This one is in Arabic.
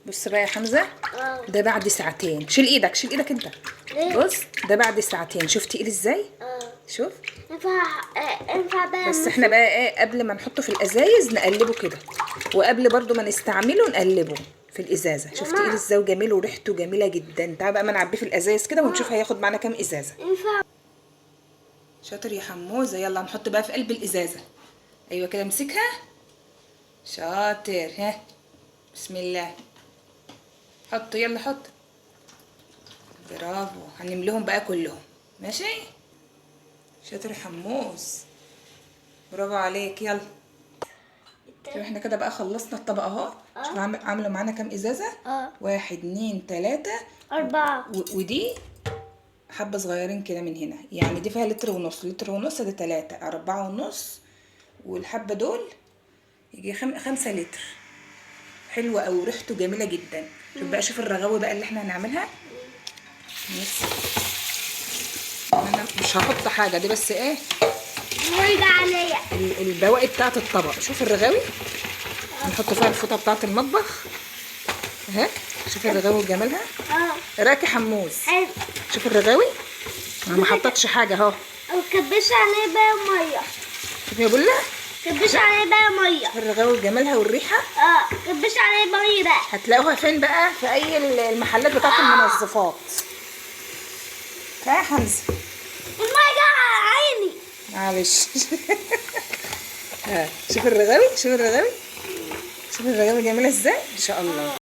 بص بقى يا حمزه، ده بعد ساعتين. شيل ايدك، شيل ايدك انت. بص ده بعد ساعتين، شفت تقيل ازاي؟ شوف. ينفع بقى. بس احنا بقى ايه، قبل ما نحطه في الازايز نقلبه كده، وقبل برضو ما نستعمله نقلبه في الازازه. شفت تقيل ازاي وجميل وريحته جميله جدا. تعال بقى ما نعبيه في الازايز كده ونشوف هياخد معانا كام ازازه. ينفع. شاطر يا حموزه. يلا نحط بقى في قلب الازازه. ايوه كده، امسكها. شاطر. ها، بسم الله. حط، يلا حط. برافو. هنملهم بقى كلهم. ماشي. شاطر يا حموز، برافو عليك. يلا كده احنا كده بقى خلصنا الطبق اهو. شوف عامله معانا كام ازازه. 1 2 3 4. ودي حبه صغيرين كده من هنا، يعني دي فيها لتر ونص. لتر ونص ده 3، 4 ونص. والحبه دول يجي 5 لتر. حلوه قوي وريحته جميله جدا. شوف بقى، شوف الرغاوي بقى اللي احنا هنعملها. انا مش هحط حاجه دي، بس ايه، وارجع عليا البواقي بتاعت الطبق. شوف الرغاوي هنحط فيها الفوطه بتاعت المطبخ اهي. شوف الرغاوي وجمالها. راكي حموز، حلو. شوف الرغاوي، انا ما حطيتش حاجه اهو. وكبش عليه بقى ميه. شوف يا بولا، كبش عليه بقى ميه. شوف الرغاوي وجمالها والريحه. كبش عليه ميه بقى. هتلاقوها فين بقى؟ في اي المحلات بتاعت المنظفات. يا حمزه الميه جه على عيني. معلش. ها، شوف الرغاوي، شوف الرغاوي، شوف الرغاوي جميله ازاي، ان شاء الله.